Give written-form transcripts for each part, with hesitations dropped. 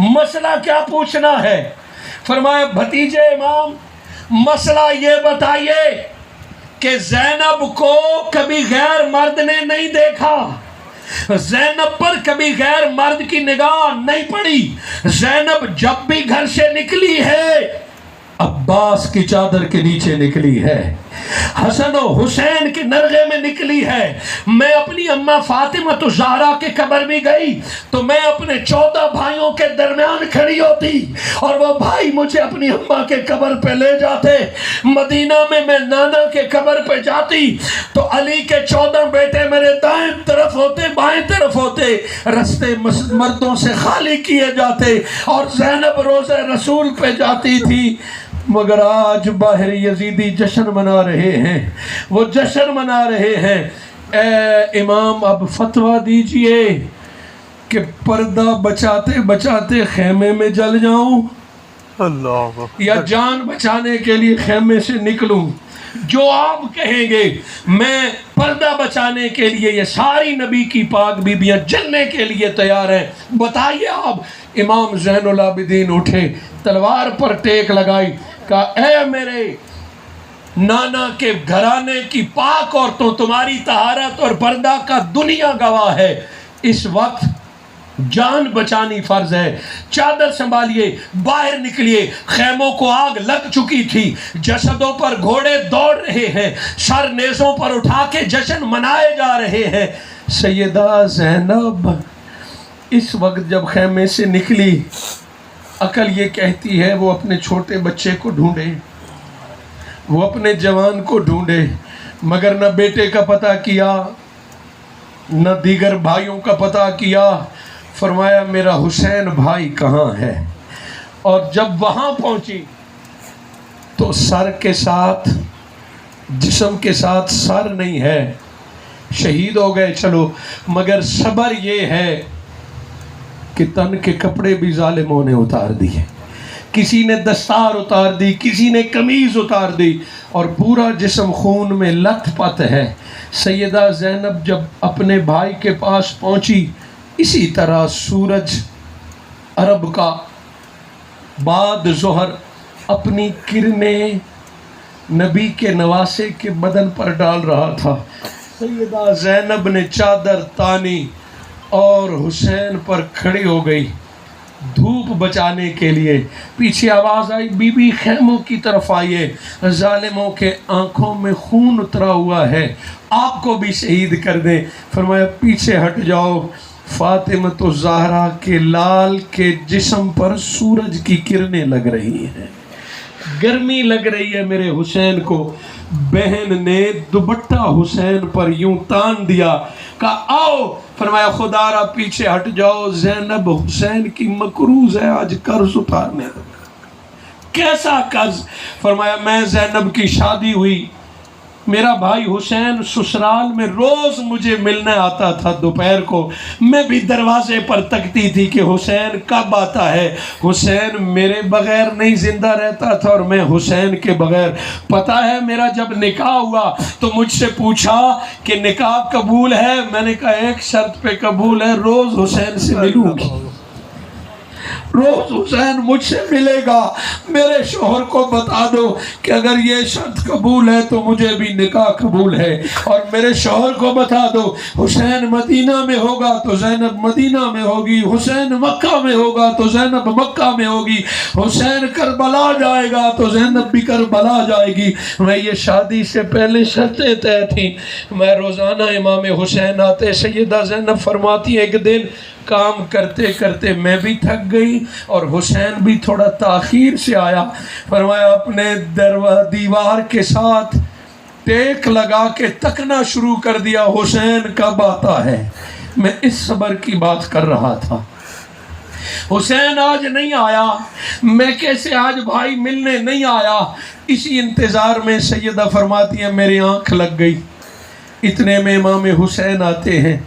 मसला क्या पूछना है? फरमाया भतीजे इमाम, मसला ये बताइए कि ज़ैनब को कभी गैर मर्द ने नहीं देखा, ज़ैनब पर कभी गैर मर्द की निगाह नहीं पड़ी। ज़ैनब जब भी घर से निकली है अब्बास की चादर के नीचे निकली है, हसन और हुसैन के नरगे में निकली है। मैं अपनी अम्मा फातिमा तो ज़हरा के कब्र में गई तो मैं अपने 14 भाइयों के दरमियान खड़ी होती और वो भाई मुझे अपनी अम्मा के कब्र पे ले जाते। मदीना में मैं नाना के कब्र पे जाती तो अली के 14 बेटे मेरे दाएं तरफ होते, बाएं तरफ होते, रास्ते मर्दों से खाली किए जाते और ज़ैनब रोज़े रसूल पे जाती थी। मगर आज बाहर यजीदी जश्न मना रहे हैं, वो जश्न मना रहे हैं। ए इमाम, अब फतवा दीजिए कि पर्दा बचाते बचाते खेमे में जल जाऊं अल्लाह या जान बचाने के लिए खेमे से निकलूं। जो आप कहेंगे। मैं पर्दा बचाने के लिए, ये सारी नबी की पाक बीबियां जलने के लिए तैयार हैं, बताइए आप। इमाम ज़ैनुल आबिदीन उठे, तलवार पर टेक लगाई, कहा ए मेरे नाना के घराने की पाक औरतों, तुम्हारी तहारत और पर्दा का दुनिया गवाह है। इस वक्त जान बचानी फर्ज है। चादर संभालिए, बाहर निकलिए। खैमों को आग लग चुकी थी, जसदों पर घोड़े दौड़ रहे हैं, सर नेज़ों पर उठा के जश्न मनाए जा रहे हैं। सैयदा ज़ैनब इस वक्त जब खैमे से निकली, अकल ये कहती है वो अपने छोटे बच्चे को ढूंढे, वो अपने जवान को ढूंढे, मगर न बेटे का पता किया न दीगर भाइयों का पता किया। फरमाया मेरा हुसैन भाई कहाँ है? और जब वहाँ पहुँची तो सर के साथ, जिस्म के साथ सर नहीं है, शहीद हो गए चलो, मगर सबर ये है कि तन के कपड़े भी जालिमों ने उतार दिए। किसी ने दस्तार उतार दी, किसी ने कमीज़ उतार दी और पूरा जिस्म खून में लथपथ है। सैयदा ज़ैनब जब अपने भाई के पास पहुंची, इसी तरह सूरज अरब का बाद ज़ोहर अपनी किरणें नबी के नवासे के बदन पर डाल रहा था। सैयदा ज़ैनब ने चादर तानी और हुसैन पर खड़ी हो गई धूप बचाने के लिए। पीछे आवाज़ आई, बीबी खैमों की तरफ आइए, जालिमों के आंखों में खून उतरा हुआ है, आपको भी शहीद कर दें। फरमाया पीछे हट जाओ, फातिमा तो ज़हरा के लाल के जिस्म पर सूरज की किरणें लग रही हैं, गर्मी लग रही है मेरे हुसैन को। बहन ने दुपट्टा हुसैन पर यूं तान दिया, कहा आओ। फरमाया खुदारा पीछे हट जाओ, ज़ैनब हुसैन की मकरूज है, आज कर्ज उतारने दो। कैसा कर्ज? फरमाया मैं ज़ैनब की शादी हुई, मेरा भाई हुसैन ससुराल में रोज़ मुझे मिलने आता था दोपहर को, मैं भी दरवाजे पर तकती थी कि हुसैन कब आता है। हुसैन मेरे बग़ैर नहीं ज़िंदा रहता था और मैं हुसैन के बग़ैर। पता है मेरा जब निकाह हुआ तो मुझसे पूछा कि निकाह कबूल है? मैंने कहा एक शर्त पे कबूल है, रोज़ हुसैन से मिलूँगी, रोज हुसैन मुझसे मिलेगा। मेरे शोहर को बता दो कि अगर ये शर्त कबूल है तो मुझे भी निकाह कबूल है, और मेरे शोहर को बता दो हुसैन मदीना में होगा तो ज़ैनब मदीना में होगी, हुसैन मक्का में होगा तो ज़ैनब मक्का में होगी, हुसैन करबला जाएगा तो ज़ैनब भी करबला जाएगी। मैं ये शादी से पहले शर्तें तय थी। मैं रोज़ाना इमाम हुसैन आते, सैयदा ज़ैनब फरमाती एक दिन काम करते करते मैं भी थक गई और हुसैन भी थोड़ा ताख़ीर से आया। फरमाया अपने दीवार के साथ टेक लगा के तकना शुरू कर दिया, हुसैन कब आता है। मैं इस सबर की बात कर रहा था। हुसैन आज नहीं आया, मैं कैसे आज भाई मिलने नहीं आया। इसी इंतज़ार में सैयदा फरमाती है मेरी आँख लग गई। इतने में इमाम हुसैन आते हैं।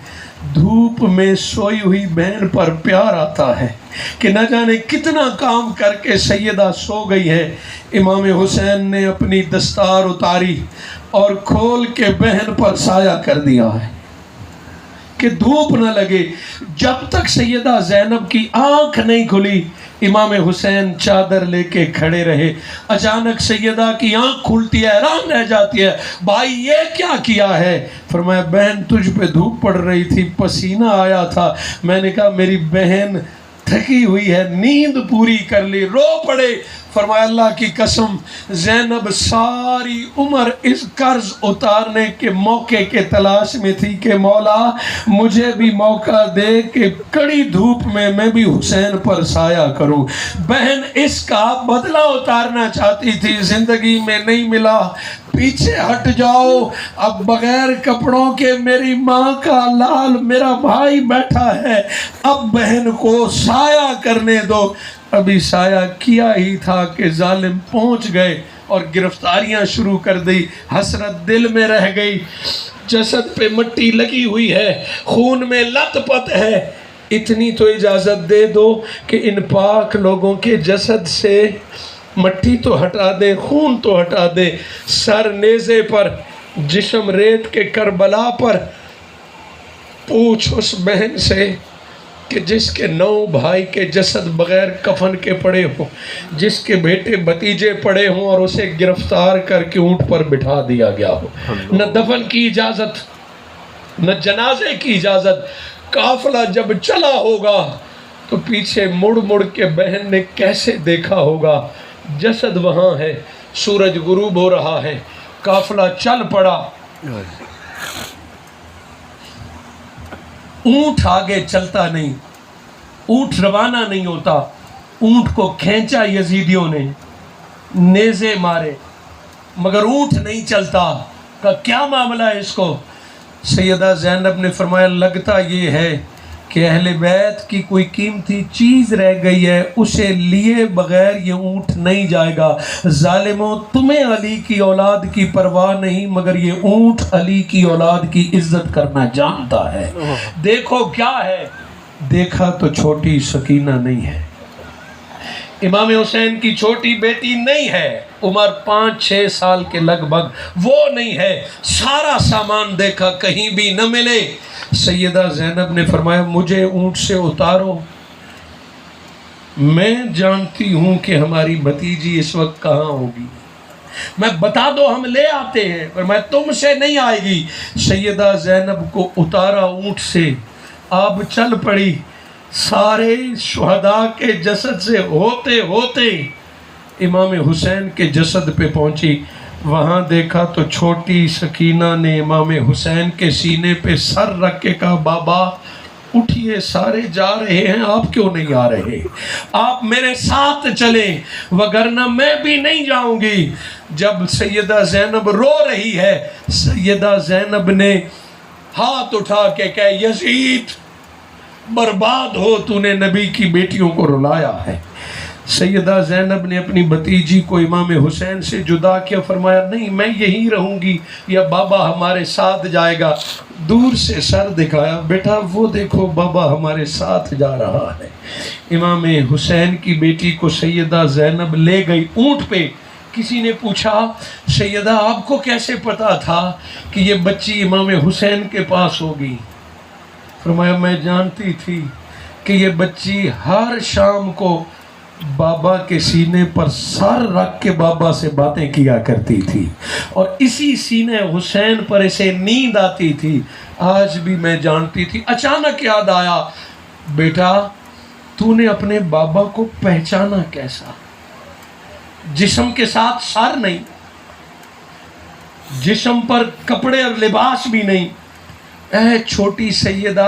धूप में सोई हुई बहन पर प्यार आता है कि न जाने कितना काम करके सैयदा सो गई है। इमाम हुसैन ने अपनी दस्तार उतारी और खोल के बहन पर साया कर दिया है। कि धूप न लगे। जब तक सैयदा ज़ैनब की आंख नहीं खुली, इमाम हुसैन चादर लेके खड़े रहे। अचानक सैयदा की आंख खुलती है, हैरान रह जाती है, भाई ये क्या किया है? फरमाया बहन तुझ पे धूप पड़ रही थी, पसीना आया था, मैंने कहा मेरी बहन थकी हुई है, नींद पूरी कर ली, रो पड़े। फरमाया अल्लाह की कसम, ज़ैनब सारी उम्र इस कर्ज उतारने के मौके के तलाश में थी कि मौला मुझे भी मौका दे कि कड़ी धूप में मैं भी हुसैन पर साया करूं। बहन इसका बदला उतारना चाहती थी, जिंदगी में नहीं मिला, पीछे हट जाओ, अब बगैर कपड़ों के मेरी माँ का लाल मेरा भाई बैठा है, अब बहन को साया करने दो। अभी साया किया ही था कि जालिम पहुंच गए और गिरफ्तारियां शुरू कर दी। हसरत दिल में रह गई, जसद पे मट्टी लगी हुई है, खून में लथपथ है, इतनी तो इजाज़त दे दो कि इन पाक लोगों के जसद से मट्टी तो हटा दे, खून तो हटा दे, सर नेज़े पर, जिस्म रेत के करबला पर। पूछ उस बहन से कि जिसके 9 भाई के जसद बगैर कफन के पड़े हों, जिसके बेटे भतीजे पड़े हों और उसे गिरफ्तार करके ऊंट पर बिठा दिया गया हो, न दफन की इजाज़त न जनाजे की इजाज़त। काफिला जब चला होगा तो पीछे मुड़ मुड़ के बहन ने कैसे देखा होगा, जसद वहाँ है, सूरज गुरूब हो रहा है, काफिला चल पड़ा। ऊंट आगे चलता नहीं, ऊंट रवाना नहीं होता, ऊंट को खींचा यजीदियों ने, नेज़े मारे, मगर ऊंट नहीं चलता। का क्या मामला है इसको? सैयदा ज़ैनब ने फरमाया लगता ये है कि अहले बैत की कोई कीमती चीज़ रह गई है, उसे लिए बगैर ये ऊंट नहीं जाएगा। जालिमों तुम्हें अली की औलाद की परवाह नहीं, मगर ये ऊंट अली की औलाद की इज्जत करना जानता है। देखो क्या है, देखा तो छोटी सकीना नहीं है, इमाम हुसैन की छोटी बेटी नहीं है, उम्र 5-6 साल के लगभग, वो नहीं है। सारा सामान देखा, कहीं भी न मिले। सैयदा ज़ैनब ने फरमाया मुझे ऊंट से उतारो, मैं जानती हूं कि हमारी भतीजी इस वक्त कहाँ होगी, मैं बता दो हम ले आते हैं, पर मैं तुमसे नहीं आएगी। सैयदा ज़ैनब को उतारा ऊंट से, अब चल पड़ी, सारे शुहदा के जसद से होते होते इमाम हुसैन के जसद पे पहुंची। वहाँ देखा तो छोटी सकीना ने इमाम हुसैन के सीने पे सर रख के कहा बाबा उठिए, सारे जा रहे हैं, आप क्यों नहीं आ रहे? आप मेरे साथ चलें, वगरना मैं भी नहीं जाऊंगी। जब सैयदा ज़ैनब रो रही है, सैयदा ज़ैनब ने हाथ उठा के कहा यजीद बर्बाद हो, तूने नबी की बेटियों को रुलाया है। सैयदा ज़ैनब ने अपनी भतीजी को इमाम हुसैन से जुदा किया, फरमाया नहीं मैं यहीं रहूँगी या बाबा हमारे साथ जाएगा। दूर से सर दिखाया, बेटा वो देखो बाबा हमारे साथ जा रहा है। इमाम हुसैन की बेटी को सैयदा ज़ैनब ले गई ऊँट पे। किसी ने पूछा सैयदा आपको कैसे पता था कि ये बच्ची इमाम हुसैन के पास होगी? फरमाया मैं जानती थी कि ये बच्ची हर शाम को बाबा के सीने पर सर रख के बाबा से बातें किया करती थी और इसी सीने हुसैन पर इसे नींद आती थी। आज भी मैं जानती थी। अचानक याद आया, बेटा तूने अपने बाबा को पहचाना कैसा? जिस्म के साथ सर नहीं, जिस्म पर कपड़े और लिबास भी नहीं। ऐ छोटी सैयदा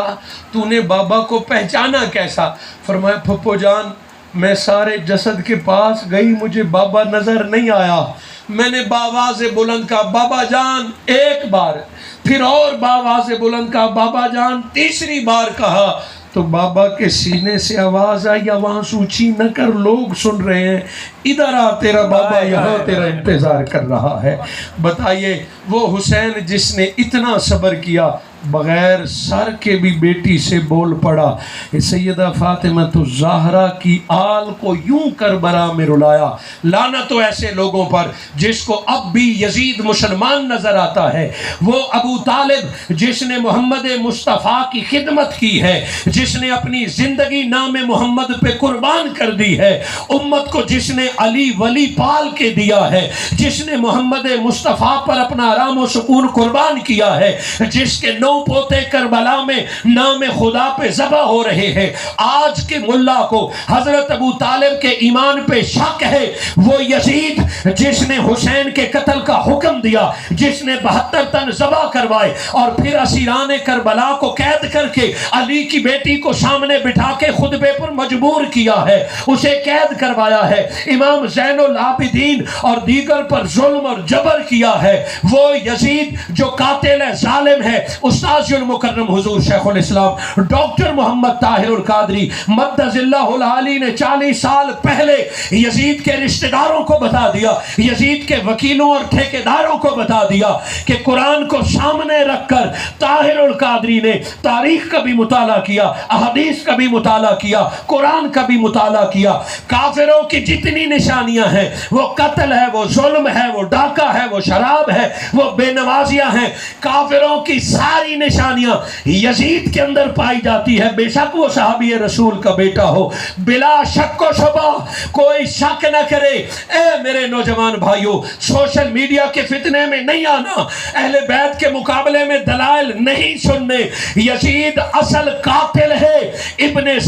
तूने बाबा को पहचाना कैसा? फरमाया फप्पो जान मैं सारे जसद के पास गई, मुझे बाबा नजर नहीं आया। मैंने बाबा से बुलंद कहा बाबा जान एक बार, फिर और बाबा से बुलंद कहा बाबा जान, तीसरी बार कहा तो बाबा के सीने से आवाज आई आवाज ऊंची न कर, लोग सुन रहे हैं, इधर आ तेरा बाबा यहाँ तेरा इंतजार कर रहा है। बताइए वो हुसैन जिसने इतना सब्र किया, बगैर सर के भी बेटी से बोल पड़ा। सैयदा फातिमा तो ज़हरा की आल को यूं करबला में रुलाया। लानत तो ऐसे लोगों पर जिसको अब भी यजीद मुसलमान नजर आता है। वो अबू तालिब जिसने मोहम्मद मुस्तफ़ा की खिदमत की है, जिसने अपनी जिंदगी नाम मोहम्मद पे कुर्बान कर दी है, उम्मत को जिसने अली वली पाल के दिया है, जिसने मोहम्मद मुस्तफ़ा पर अपना आराम और सुकून कुर्बान किया है, जिसके 9 पोते करबला में नाम खुदा पे ज़बह हो रहे हैं। आज के मुल्ला को हजरत अबू तालिब के ईमान पे शक है। वो यजीद जिसने हुसैन के कत्ल का हुक्म दिया, जिसने 72 तन ज़बह करवाए और फिर असीरान करबला को कैद करके अली की बेटी को सामने बिठा के खुतबे पर मजबूर किया है, उसे कैद करवाया है। इमाम ज़ैनुल आबिदीन और दीगर पर जुल्म और जबर किया है। वो यजीद जो कातिल है, जालिम है। उस्ताजुल मुकर्रम हुजूर शेखुल इस्लाम डॉक्टर मोहम्मद ताहिरुल कादरी मद्दजिल्लाहुल आली ने 40 साल पहले यजीद के रिश्तेदारों को बता दिया, यजीद के वकीलों और ठेकेदारों को बता दिया कि कुरान को सामने रखकर ताहिरुल कादरी ने तारीख का भी मुताला किया, अहदीस का भी मुताला किया, कुरान का भी मुताला किया। काफिरों की जितनी निशानियां हैं, वो कत्ल है, वो जुल्म है, वो डाका है, वो शराब है, वो बेनवाजियां हैं। काफिरों की सारी निशानियां यजीद के अंदर पाई जाती है। बेशक वो सहाबी रसूल का बेटा हो, बिला शक व शुबा, कोई शक न करे। ए मेरे नौजवान भाइयों, सोशल मीडिया के फितने में नहीं आना, अहले बैत के मुकाबले में दलाइल नहीं सुनने। यजीद असल कातिल है। इब्ने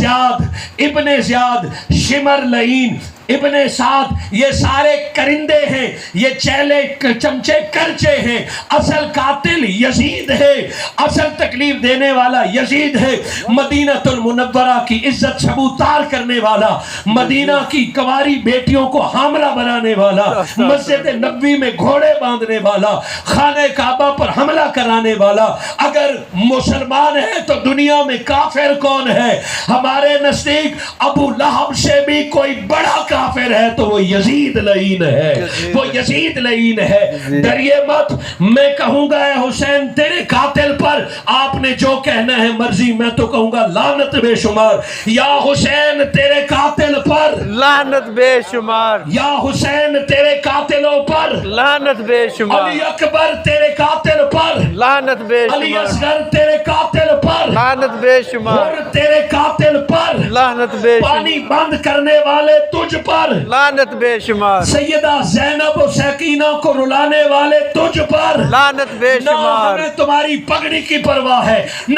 ज़ियाद, शिमर लईन, इब्ने साद, ये सारे करिंदे हैं, ये चेले चमचे करचे हैं। असल कातिल यजीद है, असल तकलीफ देने वाला यजीद है। मदीनतुल मुनव्वरा की इज्जत सबूतार करने वाला, मदीना की कुंवारी बेटियों को हामला बनाने वाला, मस्जिद नबवी में घोड़े बांधने वाला, खाने काबा पर हमला कराने वाला। अगर मुसलमान है तो दुनिया में काफिर कौन है? हमारे नजदीक अबू लहब से भी कोई बड़ा काफिर है तो वो यजीद लईन है, वो यजीद लईन है। डरिए मत, मैं कहूंगा हुसैन तेरे कातिल पर आपने जो कहना है मर्जी, मैं तो कहूंगा लानत बेशुमार। या हुसैन तेरे कातिल पर लानत बेशुमार, या हुसैन तेरे कातिलों पर लानत बेशुमार, अली अकबर तेरे कातिल पर लानत अली बेशुमार, असगर तेरे कातिल पर लानत बेशुमार, और तेरे कातिल पर लानत बेशुमार, पानी बंद करने वाले तुझ पर लानत बेशुमार, सैयदा ज़ैनब और सकीना को रुलाने वाले तुझ पर लानत न बेशुमार, हमें तुम्हारी पगड़ी की परवाह है, न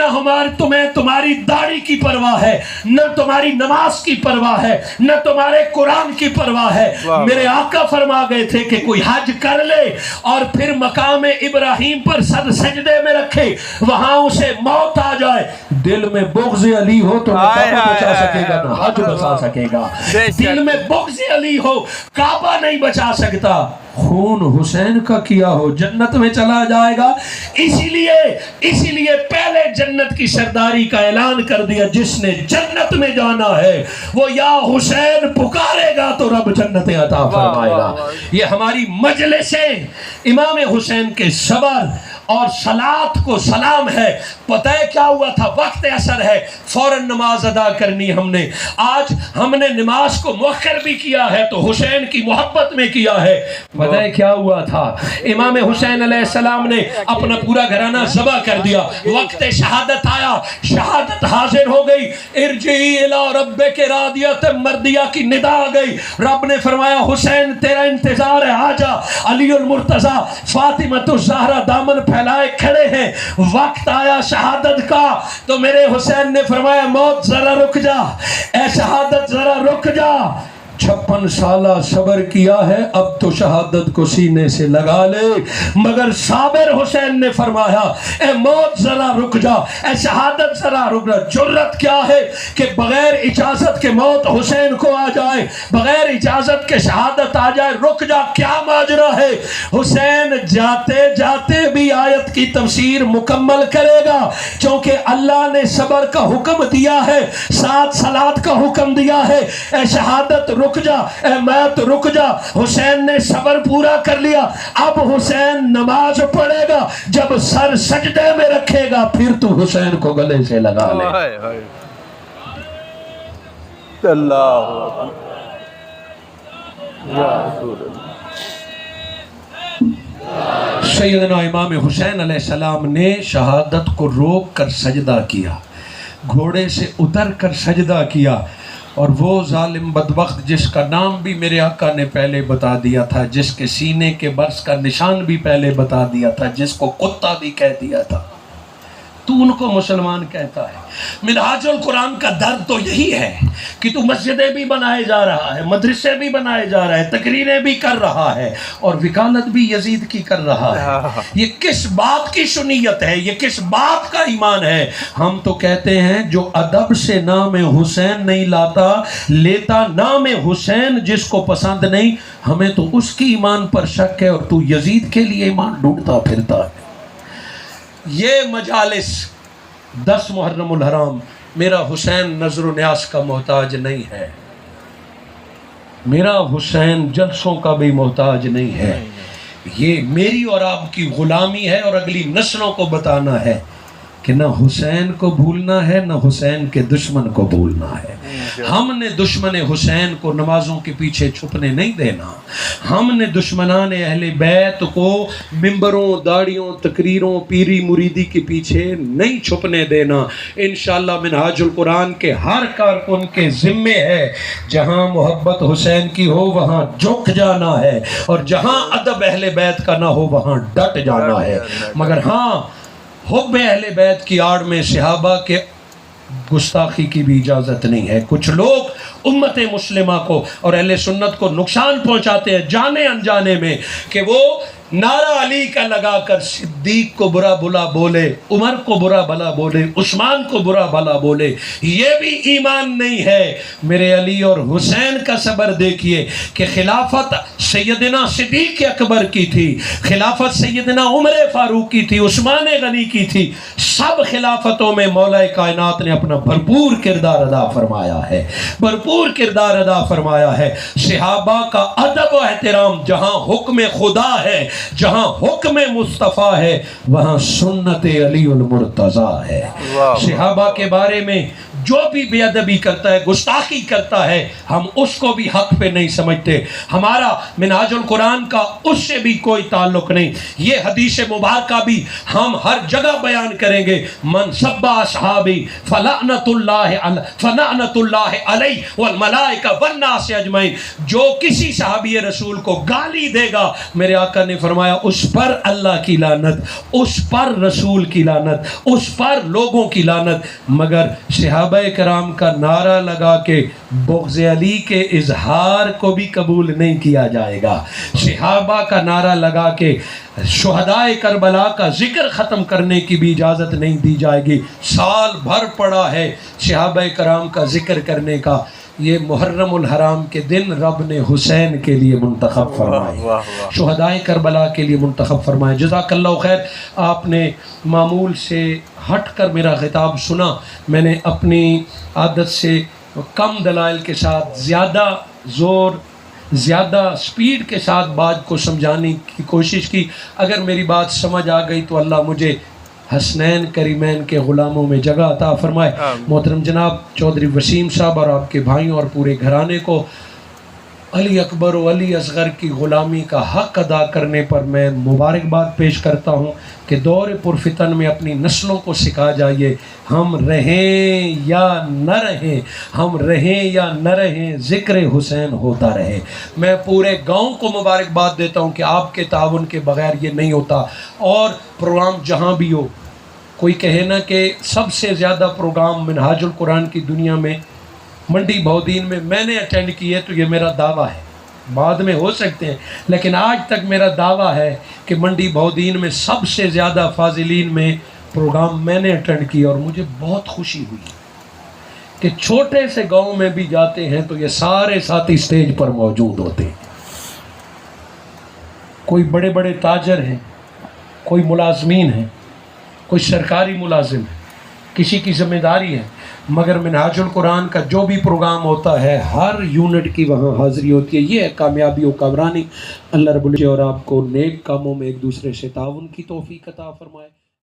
तुम्हें तुम्हारी दाढ़ी की परवाह है, न तुम्हारी नमाज की परवाह है, न तुम्हारे कुरान की परवाह है। मेरे आका फरमा गए थे कि कोई हज कर ले और फिर मकाम इब्राहिम पर सर सजदे में रखे, वहां उसे मौत आ जाए, दिल में बुग़्ज़ अली हो तो काबा बचा सकेगा ना हज बचा सकेगा। दिल में बुग़्ज़ अली हो काबा नहीं बचा सकता। खून हुसैन का किया हो जन्नत में चला जाएगा। इसीलिए पहले जन्नत की सरदारी का ऐलान कर दिया। जिसने जन्नत में जाना है वो या हुसैन पुकारेगा तो रब जन्नतें अता फरमाएगा। ये हमारी मजलिसें इमाम हुसैन के सबर और सलात को सलाम है। पता है क्या हुआ था? वक्त असर है, फौरन नमाज अदा करनी हमने। आज हमने नमाज को मुअख्खर भी किया है तो हुसैन की मोहब्बत में किया है। पता है क्या हुआ था? इमाम हुसैन अलैहिस्सलाम ने अपना पूरा घराना ज़बह कर दिया। वक्त शहादत आया, शहादत हाजिर हो गई। इरजी इला रब्बिक रादियत मर्दिया की निदा आ गई। रब ने फरमाया हुसैन तेरा इंतजार है, आजा। अलीउल मुर्तज़ा फातिमतुज़ ज़हरा दामन फैलाए खड़े हैं। वक्त आया शहादत का तो मेरे हुसैन ने फरमाया मौत जरा रुक जा, ए शहादत जरा रुक जा। 56 साला सबर किया है, अब तो शहादत को सीने से लगा ले। मगर साबिर हुसैन ने फरमाया ए मौत जरा रुक जा, ए शहादत जरा रुक जा। जुर्रत क्या है कि बगैर इजाजत के मौत हुसैन को आ जाए, बगैर इजाजत के शहादत आ जाए। रुक जा, क्या माजरा है? हुसैन जाते जाते भी आयत की तफसीर मुकम्मल करेगा, क्योंकि अल्लाह ने सबर का हुक्म दिया है, साथ सलात का हुक्म दिया है। ए शहादत रुक रुक जा, ए मौत रुक जा। हुसैन ने सब्र पूरा कर लिया। अब हुसैन नमाज पढ़ेगा, जब सर सजदे में रखेगा फिर तू हुसैन को गले से लगा ले। हाय हाय अल्लाह या रसूल अल्लाह। सैयदना इमाम हुसैन अलैहिस्सलाम ने शहादत को रोक कर सजदा किया, घोड़े से उतर कर सजदा किया। और वो जालिम बदबख्त जिसका नाम भी मेरे आका ने पहले बता दिया था, जिसके सीने के बर्स का निशान भी पहले बता दिया था, जिसको कुत्ता भी कह दिया था, तू उनको मुसलमान कहता है। मिनहाजुल कुरान का दर्द तो यही है कि तू मस्जिदें भी बनाए जा रहा है, मदरसे भी बनाए जा रहा है, तकरीरें भी कर रहा है और वकालत भी यजीद की कर रहा है। ये किस बात की सुन्नियत है, ये किस बात का ईमान है? हम तो कहते हैं जो अदब से नाम हुसैन नहीं लाता, लेता नाम हुसैन जिसको पसंद नहीं, हमें तो उसकी ईमान पर शक है और तू यजीद के लिए ईमान ढूंढता फिरता है। ये मजालिस 10 मुहर्रमुल हराम, मेरा हुसैन नजर न्यास का मोहताज नहीं है, मेरा हुसैन जलसों का भी मोहताज नहीं है। ये मेरी और आपकी गुलामी है और अगली नस्लों को बताना है कि ना हुसैन को भूलना है, ना हुसैन के दुश्मन को भूलना है। हमने दुश्मन हुसैन को नमाजों के पीछे छुपने नहीं देना। हमने दुश्मनान अहले बैत को मिंबरों, दाढ़ियों, तकरीरों, पीरी मुरीदी के पीछे नहीं छुपने देना। इंशाअल्लाह मिनहाजुल कुरान के हर कारकुन के जिम्मे है, जहाँ मोहब्बत हुसैन की हो वहाँ झुक जाना है और जहाँ अदब अहले बैत का ना हो वहाँ डट जाना है। मगर हाँ, हुब्ब अहले बैत की आड़ में सहाबा के गुस्ताखी की भी इजाज़त नहीं है। कुछ लोग उम्मत मुस्लिमा को और अहले सुन्नत को नुकसान पहुंचाते हैं जाने अनजाने में कि वो नारा अली का लगाकर सिद्दीक को बुरा भला बोले, उमर को बुरा भला बोले, उस्मान को बुरा भला बोले। ये भी ईमान नहीं है। मेरे अली और हुसैन का सबर देखिए कि खिलाफत सैयदना सिद्दीक अकबर की थी, खिलाफत सैयदना उमर फारूक की थी, उस्मान गनी की थी। सब खिलाफतों में मौला कायनात ने अपना भरपूर किरदार अदा फरमाया है, भरपूर किरदार अदा फरमाया है। सहाबा का अदब व एहतराम, जहाँ हुक्म खुदा है, जहां हुक्म मुस्तफ़ा है, वहां सुन्नत अलीउल मुर्तज़ा है। सहाबा के बारे में जो भी बेअदबी करता है, गुस्ताखी करता है, हम उसको भी हक पे नहीं समझते। हमारा मिनहाजुल कुरान का उससे भी कोई ताल्लुक नहीं। ये हदीस मुबारका भी हम हर जगह बयान करेंगे। मन सब्बा असहाबी फलानतुल्लाह अलैहि वल मलाइका वन नास अजमईन, जो किसी सहाबी रसूल को गाली देगा, मेरे आका ने फरमाया उस पर अल्लाह की लानत, उस पर रसूल की लानत, उस पर लोगों की लानत। मगर सहाबा कराम का नारा लगा के बुग़्ज़ अली के इजहार को भी कबूल नहीं किया जाएगा। सहाबा का नारा लगा के शुहदाए करबला का जिक्र ख़त्म करने की भी इजाज़त नहीं दी जाएगी। साल भर पड़ा है सहाबा कराम का जिक्र करने का। ये मुहर्रमुल हराम के दिन रब ने हुसैन के लिए मुंतखब फरमाए, शुहदाए करबला के लिए मुंतखब फरमाए। जज़ाकल्लाहु खैर। आपने मामूल से हट कर मेरा खिताब सुना। मैंने अपनी आदत से कम दलाइल के साथ ज़्यादा ज़ोर, ज़्यादा स्पीड के साथ बात को समझाने की कोशिश की। अगर मेरी बात समझ आ गई तो अल्लाह मुझे हसनैन करीमैन के ग़ुलामों में जगह अता फरमाए। मोहतरम जनाब चौधरी वसीम साहब और आपके भाइयों और पूरे घराने को अली अकबर और अली असगर की ग़ुलामी का हक़ अदा करने पर मैं मुबारकबाद पेश करता हूँ कि दौर पुरफितन में अपनी नस्लों को सिखा जाइए, हम रहें या न रहें, हम रहें या न रहें, ज़िक्र हुसैन होता रहे। मैं पूरे गांव को मुबारकबाद देता हूँ कि आपके ताउन के बग़ैर ये नहीं होता। और प्रोग्राम जहाँ भी हो, कोई कहे ना कि सबसे ज़्यादा प्रोग्राम मिनहाजुल कुरान की दुनिया में मंडी बौदीन में मैंने अटेंड किए, तो ये मेरा दावा है। बाद में हो सकते हैं, लेकिन आज तक मेरा दावा है कि मंडी बौदीन में सबसे ज़्यादा फाजिलीन में प्रोग्राम मैंने अटेंड किया। और मुझे बहुत खुशी हुई कि छोटे से गांव में भी जाते हैं तो ये सारे साथी स्टेज पर मौजूद होते हैं। कोई बड़े बड़े ताजर हैं, कोई मुलाजमीन हैं, कोई सरकारी मुलाजिम है, किसी की जिम्मेदारी है। मगर मिनहाजुल कुरान का जो भी प्रोग्राम होता है हर यूनिट की वहाँ हाज़िरी होती है। ये है कामयाबी और कामरानी। अल्लाह रब्बुल और आपको नेक कामों में एक दूसरे से ताउन की तौफीक अता फरमाए।